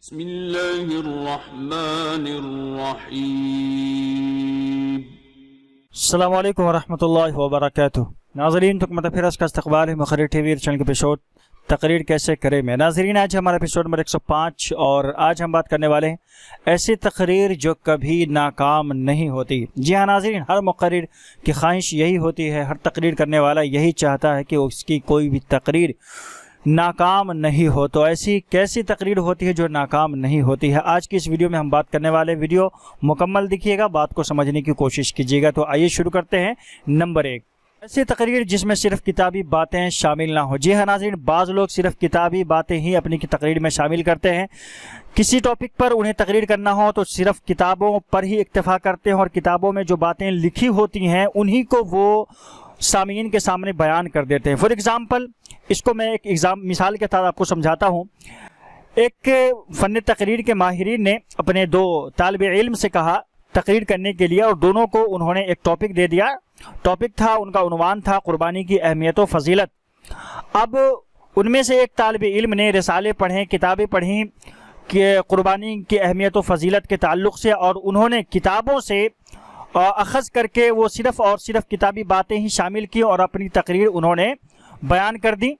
بسم اللہ الرحمن الرحیم۔ السلام علیکم ورحمۃ اللہ وبرکاتہ۔ ناظرین تکمت پھرس کا استقبال ہے مقرر ٹی وی چینل کے ایپیسوڈ تقریر کیسے کرے میں۔ ناظرین آج ہمارا ایپیسوڈ نمبر 105 اور آج ہم بات کرنے والے ہیں ایسی تقریر جو کبھی ناکام نہیں ہوتی۔ جی ہاں ناظرین، ہر مقرر کی خواہش یہی ہوتی ہے، ہر تقریر کرنے والا یہی چاہتا ہے کہ اس کی کوئی بھی تقریر ناکام نہیں ہو۔ تو ایسی کیسی تقریر ہوتی ہے جو ناکام نہیں ہوتی ہے؟ آج کی اس ویڈیو میں ہم بات کرنے والے، ویڈیو مکمل دیکھیے گا، بات کو سمجھنے کی کوشش کیجیے گا۔ تو آئیے شروع کرتے ہیں۔ نمبر 1، ایسی تقریر جس میں صرف کتابی باتیں شامل نہ ہو۔ جی ہاں ناظرین، بعض لوگ صرف کتابی باتیں ہی اپنی تقریر میں شامل کرتے ہیں۔ کسی ٹاپک پر انہیں تقریر کرنا ہو تو صرف کتابوں پر ہی اکتفا کرتے ہیں اور کتابوں میں جو باتیں لکھی ہوتی ہیں انہی کو وہ سامعین کے سامنے بیان کر دیتے ہیں۔ فار ایگزامپل، اس کو میں ایک مثال کے ساتھ آپ کو سمجھاتا ہوں۔ ایک فن تقریر کے ماہرین نے اپنے 2 طالب علم سے کہا تقریر کرنے کے لیے، اور دونوں کو انہوں نے ایک ٹاپک دے دیا۔ ٹاپک تھا، ان کا عنوان تھا قربانی کی اہمیت و فضیلت۔ اب ان میں سے ایک طالب علم نے رسالے پڑھیں، کتابیں پڑھیں کہ قربانی کی اہمیت و فضیلت کے تعلق سے، اور انہوں نے کتابوں سے اخذ کر کے وہ صرف اور صرف کتابی باتیں ہی شامل کی اور اپنی تقریر انہوں نے بیان کر دی۔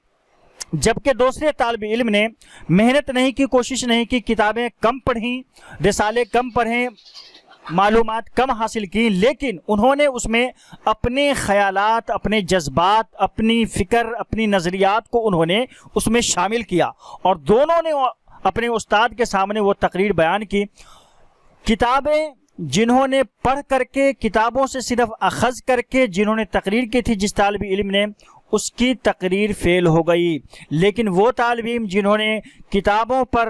جبکہ دوسرے طالب علم نے محنت نہیں کی، کوشش نہیں کی، کتابیں کم پڑھیں، رسالے کم پڑھیں، معلومات کم حاصل کی، لیکن انہوں نے اس میں اپنے خیالات، اپنے جذبات، اپنی فکر، اپنی نظریات کو انہوں نے اس میں شامل کیا، اور دونوں نے اپنے استاد کے سامنے وہ تقریر بیان کی۔ کتابیں جنہوں نے پڑھ کر کے، کتابوں سے صرف اخذ کر کے جنہوں نے تقریر کی تھی، جس طالب علم نے، اس کی تقریر فیل ہو گئی۔ لیکن وہ طالب علم جنہوں نے کتابوں پر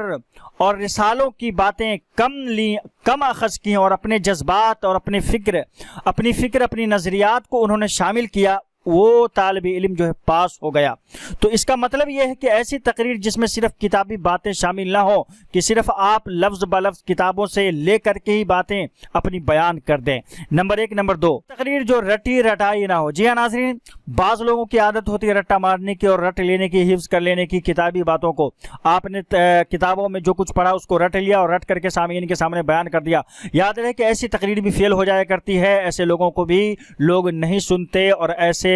اور رسالوں کی باتیں کم اخذ کی اور اپنے جذبات اور اپنی فکر اپنی نظریات کو انہوں نے شامل کیا، وہ طالب علم جو ہے پاس ہو گیا۔ تو اس کا مطلب یہ ہے کہ ایسی تقریر جس میں صرف کتابی باتیں شامل نہ ہو، کہ صرف آپ لفظ بلفظ کتابوں سے لے کر کے ہی باتیں اپنی بیان کر دیں۔ نمبر 1۔ نمبر 2، تقریر جو رٹی رٹائی نہ ہو۔ جی ہاں ناظرین، بعض لوگوں کی عادت ہوتی ہے رٹا مارنے کی اور رٹ لینے کی، حفظ کر لینے کی کتابی باتوں کو۔ آپ نے کتابوں میں جو کچھ پڑھا اس کو رٹ لیا اور رٹ کر کے سامعین کے سامنے بیان کر دیا۔ یاد رہے کہ ایسی تقریر بھی فیل ہو جایا کرتی ہے، ایسے لوگوں کو بھی لوگ نہیں سنتے، اور ایسے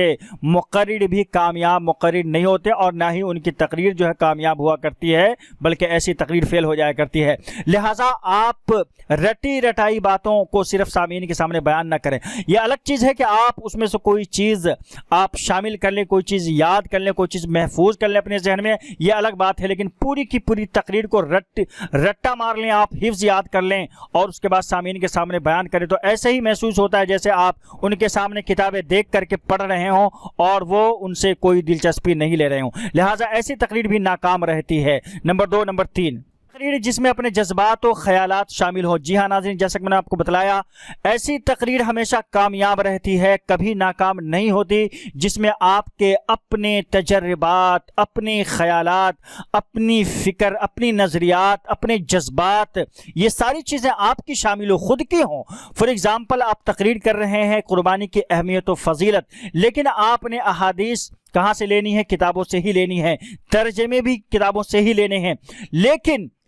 مقرر بھی کامیاب مقرر نہیں ہوتے، اور نہ ہی ان کی تقریر جو ہے کامیاب ہوا کرتی ہے، بلکہ ایسی تقریر فیل ہو جایا کرتی ہے۔ لہٰذا آپ رٹی رٹائی باتوں کو صرف سامعین کے سامنے بیان نہ کریں۔ یہ الگ چیز ہے کہ آپ اس میں سے کوئی چیز آپ شامل کر لیں، کوئی چیز یاد کر لیں، کوئی چیز محفوظ کر لیں اپنے ذہن میں، یہ الگ بات ہے۔ لیکن پوری کی پوری تقریر کو رٹا مار لیں، آپ حفظ یاد کر لیں اور اس کے بعد سامعین کے سامنے بیان کریں، تو ایسے ہی محسوس ہوتا ہے جیسے آپ ان کے سامنے کتابیں دیکھ کر کے پڑھ رہے ہوں اور وہ ان سے کوئی دلچسپی نہیں لے رہے ہوں۔ لہٰذا ایسی تقریر بھی ناکام رہتی ہے۔ نمبر 2۔ نمبر 3، تقریر جس میں اپنے جذبات و خیالات شامل ہو۔ جی ہاں ناظرین، جیسا کہ میں نے آپ کو بتلایا، ایسی تقریر ہمیشہ کامیاب رہتی ہے، کبھی ناکام نہیں ہوتی، جس میں آپ کے اپنے تجربات، اپنے خیالات، اپنی فکر، اپنی نظریات، اپنے جذبات، یہ ساری چیزیں آپ کی شامل ہو، خود کی ہوں۔ فار ایگزامپل، آپ تقریر کر رہے ہیں قربانی کی اہمیت و فضیلت، لیکن آپ نے احادیث کہاں سے لینی ہے؟ کتابوں سے ہی لینی ہے، ترجمے بھی کتابوں سے ہی لینے ہیں،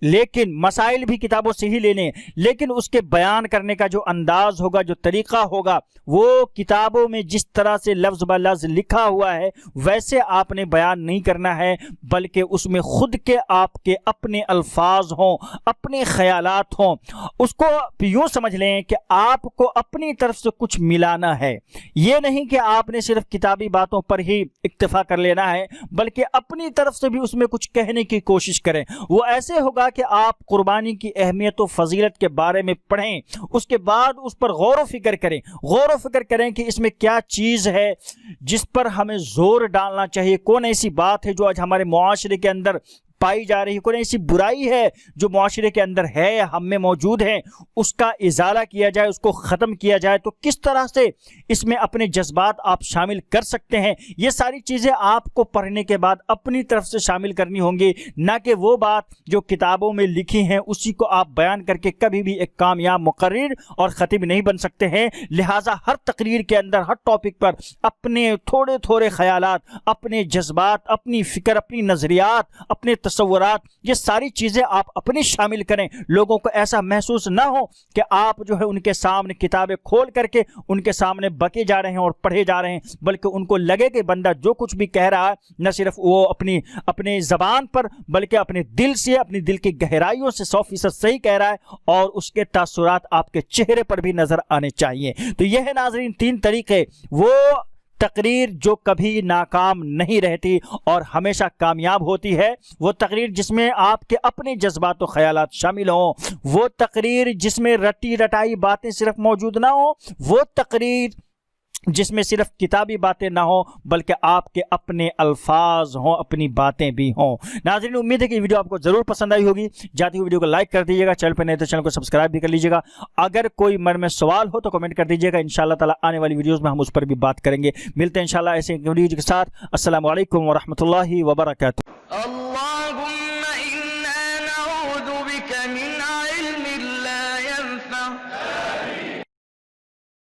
لیکن مسائل بھی کتابوں سے ہی لینے ہیں، لیکن اس کے بیان کرنے کا جو انداز ہوگا، جو طریقہ ہوگا، وہ کتابوں میں جس طرح سے لفظ بہ لفظ لکھا ہوا ہے ویسے آپ نے بیان نہیں کرنا ہے، بلکہ اس میں خود کے آپ کے اپنے الفاظ ہوں، اپنے خیالات ہوں۔ اس کو یوں سمجھ لیں کہ آپ کو اپنی طرف سے کچھ ملانا ہے، یہ نہیں کہ آپ نے صرف کتابی باتوں پر ہی اکتفا کر لینا ہے، بلکہ اپنی طرف سے بھی اس میں کچھ کہنے کی کوشش کریں۔ وہ ایسے ہوگا کہ آپ قربانی کی اہمیت و فضیلت کے بارے میں پڑھیں، اس کے بعد اس پر غور و فکر کریں کہ اس میں کیا چیز ہے جس پر ہمیں زور ڈالنا چاہیے، کون ایسی بات ہے جو آج ہمارے معاشرے کے اندر پائی جا رہی ہے، کوئی ایسی برائی ہے جو معاشرے کے اندر ہے، ہم میں موجود ہے، اس کا ازالہ کیا جائے، اس کو ختم کیا جائے۔ تو کس طرح سے اس میں اپنے جذبات آپ شامل کر سکتے ہیں، یہ ساری چیزیں آپ کو پڑھنے کے بعد اپنی طرف سے شامل کرنی ہوں گی، نہ کہ وہ بات جو کتابوں میں لکھی ہیں اسی کو آپ بیان کر کے کبھی بھی ایک کامیاب مقرر اور خطیب نہیں بن سکتے ہیں۔ لہٰذا ہر تقریر کے اندر، ہر ٹاپک پر اپنے تھوڑے خیالات، اپنے جذبات، اپنی فکر، اپنی نظریات، اپنے تصورات، یہ ساری چیزیں آپ اپنی شامل کریں. لوگوں کو ایسا محسوس نہ ہو کہ آپ جو ہے ان کے سامنے کتابیں کھول کر کے ان کے سامنے بکے جا رہے ہیں اور پڑھے جا رہے ہیں، بلکہ ان کو لگے کہ بندہ جو کچھ بھی کہہ رہا ہے نہ صرف وہ اپنی زبان پر بلکہ اپنے دل سے، اپنی دل کی گہرائیوں سے 100% صحیح کہہ رہا ہے، اور اس کے تاثرات آپ کے چہرے پر بھی نظر آنے چاہیے. تو یہ ہے ناظرین 3 طریقے، وہ تقریر جو کبھی ناکام نہیں رہتی اور ہمیشہ کامیاب ہوتی ہے، وہ تقریر جس میں آپ کے اپنے جذبات و خیالات شامل ہوں، وہ تقریر جس میں رٹی رٹائی باتیں صرف موجود نہ ہوں، وہ تقریر جس میں صرف کتابی باتیں نہ ہوں بلکہ آپ کے اپنے الفاظ ہوں، اپنی باتیں بھی ہوں. ناظرین امید ہے کہ یہ ویڈیو آپ کو ضرور پسند آئی ہوگی. جاتی ہوئی ویڈیو کو لائک کر دیجیے گا، چینل پہ نئے تو چینل کو سبسکرائب بھی کر لیجیے گا. اگر کوئی من میں سوال ہو تو کمنٹ کر دیجیے گا، انشاءاللہ تعالی آنے والی ویڈیوز میں ہم اس پر بھی بات کریں گے. ملتے ہیں انشاءاللہ ایسے ایک ویڈیو کے ساتھ. السلام علیکم ورحمۃ اللہ وبرکاتہ. اللهم إنا نعوذ بك من علم لا ينفع